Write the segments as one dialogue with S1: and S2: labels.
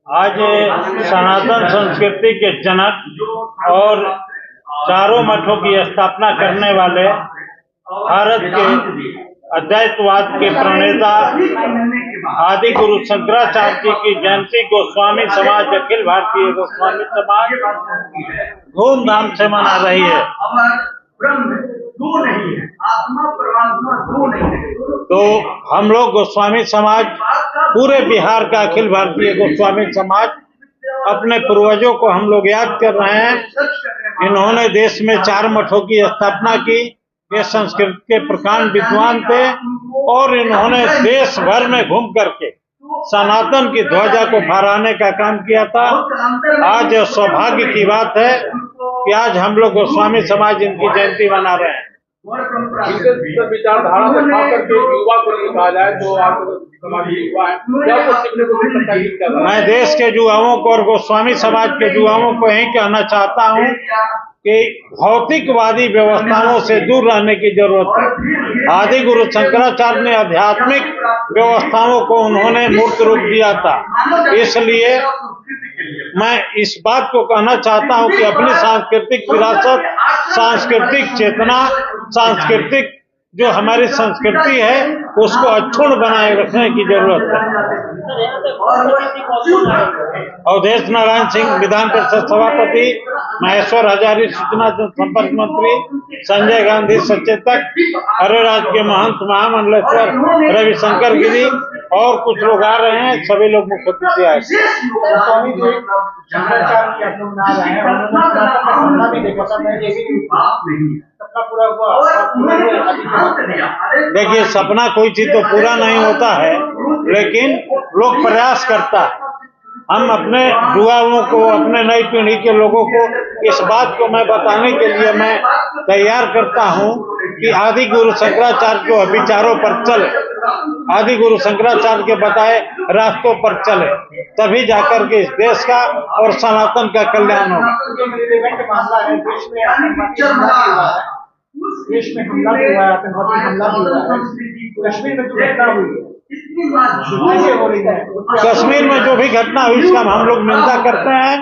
S1: आज सनातन संस्कृति के जनक और चारों मठों की स्थापना करने वाले भारत के अद्वैतवाद के प्रणेता आदि गुरु शंकराचार्य जी की जयंती गोस्वामी समाज, अखिल भारतीय गोस्वामी समाज धूमधाम से मना रही है। तो हम लोग गोस्वामी समाज, पूरे बिहार का अखिल भारतीय गोस्वामी समाज, अपने पूर्वजों को हम लोग याद कर रहे हैं। इन्होंने देश में 4 मठों की स्थापना की। ये संस्कृत के प्रकांड विद्वान थे और इन्होंने देश भर में घूम करके सनातन की ध्वजा को फहराने का काम किया था। आज सौभाग्य की बात है कि आज हम लोग गोस्वामी समाज इनकी जयंती मना रहे हैं।
S2: विचारधारा से खाकर के युवा को कहा जाए तो आप समाजी युवा है, क्या कुछ सीखने को मिल सकता है?
S1: मैं देश के युवाओं को और गोस्वामी समाज के युवाओं को यही कहना चाहता हूं कि भौतिकवादी व्यवस्थाओं से दूर रहने की जरूरत है। आदि गुरु शंकराचार्य ने आध्यात्मिक व्यवस्थाओं को उन्होंने मूर्त रूप दिया था। इसलिए मैं इस बात को कहना चाहता हूं कि अपनी सांस्कृतिक विरासत, सांस्कृतिक चेतना, सांस्कृतिक जो हमारी संस्कृति है उसको अक्षुण्ण बनाए रखने की जरूरत है। अवधेश नारायण सिंह विधान परिषद सभापति, महेश्वर हजारी सूचना संपर्क मंत्री, संजय गांधी सचेतक, हरिराज के महंत महामंडलेश्वर रविशंकर गिरी और कुछ लोग आ रहे हैं। सभी लोग मुख्य अतिथि आए। देखिए, सपना कोई चीज तो पूरा नहीं होता है, लेकिन लोग प्रयास करता है। हम अपने युवाओं को, अपने नई पीढ़ी के लोगों को इस बात को मैं बताने के लिए मैं तैयार करता हूं कि आदि गुरु शंकराचार्य के विचारों पर चले, आदि गुरु शंकराचार्य के बताए रास्तों पर चले, तभी जाकर के इस देश का और सनातन का कल्याण होगा।
S2: देश में हमला भी हुआ है, आतंकवादी हमला भी हुआ है, कश्मीर में जो घटना हुई है,
S1: कश्मीर में जो भी घटना हुई इसका हम लोग निंदा करते हैं।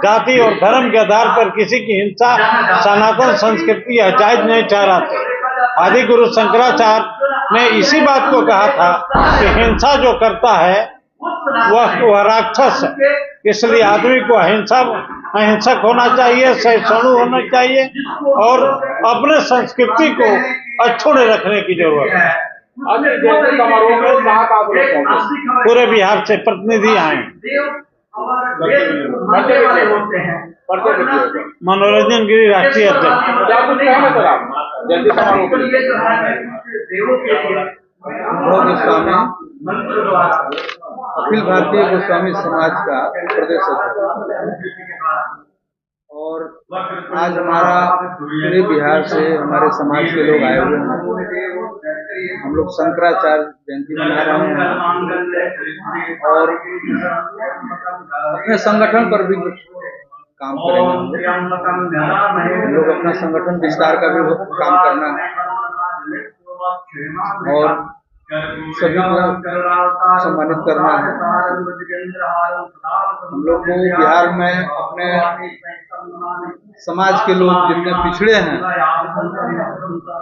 S1: जाति और धर्म के आधार पर किसी की हिंसा सनातन संस्कृति जायज नहीं ठहराती। आदि गुरु शंकराचार्य ने इसी बात को कहा था कि हिंसा जो करता है वह राक्षस है। इसलिए आदमी को अहिंसक होना चाहिए, सहिष्णु होना चाहिए और अपने संस्कृति को अक्षुण्ण रखने की जरूरत है।
S2: आज जयंती समारोह में कहाँ लोग पहुंचे?
S1: पूरे बिहार से प्रतिनिधि आए। मनोरंजन गिरी राष्ट्रीय अध्यक्ष।
S2: क्या कुछ कहना सर आप जयंती समारोह के लिए?
S3: अखिल भारतीय गोस्वामी समाज का प्रदेश अध्यक्ष और आज हमारा पूरे बिहार से हमारे समाज के लोग आए हुए हैं। हम लोग शंकराचार्य जयंती मना रहे हैं और अपने संगठन पर भी कुछ काम करेंगे। हम लोग अपना संगठन विस्तार का भी काम करना है और सभी को सम्मानित करना है। हम लोग को बिहार में अपने समाज के लोग जितने पिछड़े हैं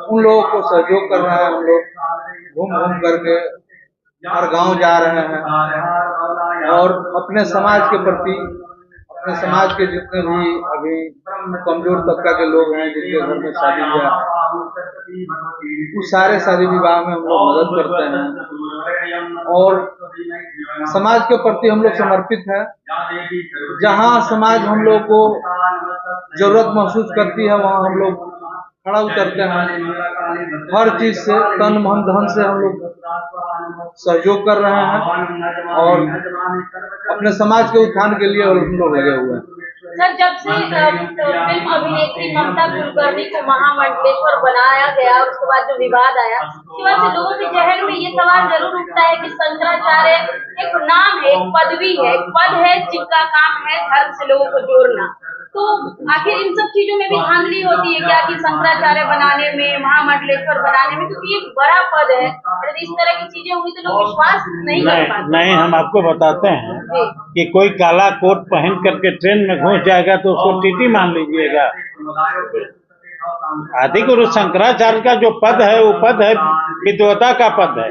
S3: उन लोगों को सहयोग करना है। हम लोग घूम घूम करके हर गांव जा रहे हैं और अपने समाज के प्रति, अपने समाज के जितने भी अभी कमजोर तबका के लोग हैं जिनके घर में शादी ब्याह, उस सारे शादी विवाह में हम लोग मदद करते हैं और समाज के प्रति हम लोग समर्पित हैं। जहां समाज हम लोग को जरूरत महसूस करती है वहां हम लोग खड़ा उतरते हैं। हर चीज से तन मन धन से हम लोग सहयोग कर रहे हैं और अपने समाज के उत्थान के लिए हम लोग लगे हुए हैं।
S4: सर, जब से फिल्म अभिनेत्री ममता कुलकर्णी को महामंडलेश्वर बनाया गया, उसके बाद जो विवाद आया, उसके बाद से लोगों के जहन में ये सवाल जरूर उठता है कि शंकराचार्य एक नाम है, एक पदवी है, एक पद है जिनका काम है धर्म से लोगों को जोड़ना। तो आखिर इन सब चीजों में भी धांधली होती है क्या कि शंकराचार्य बनाने में, महामंडलेश्वर बनाने में, क्योंकि एक बड़ा पद है और यदि इस तरह की चीजें हुई तो लोग विश्वास नहीं कर पाते।
S1: नहीं, हम आपको बताते हैं कि कोई काला कोट पहन करके ट्रेन में घुस जाएगा तो उसको टीटी मान लीजिएगा। आदि गुरु शंकराचार्य का जो पद है वो पद है विद्वता का पद है,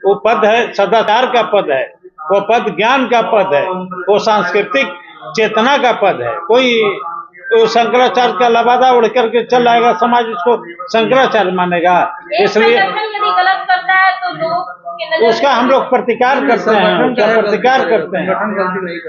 S1: वो पद है सदाचार का पद है, वो पद ज्ञान का पद है, वो सांस्कृतिक चेतना का पद है। कोई शंकराचार्य का लबादा उड़ करके चल आएगा, समाज उसको शंकराचार्य मानेगा। इसलिए
S4: यदि गलत करता है तो लोग
S1: उसका हम लोग प्रतिकार करते हैं।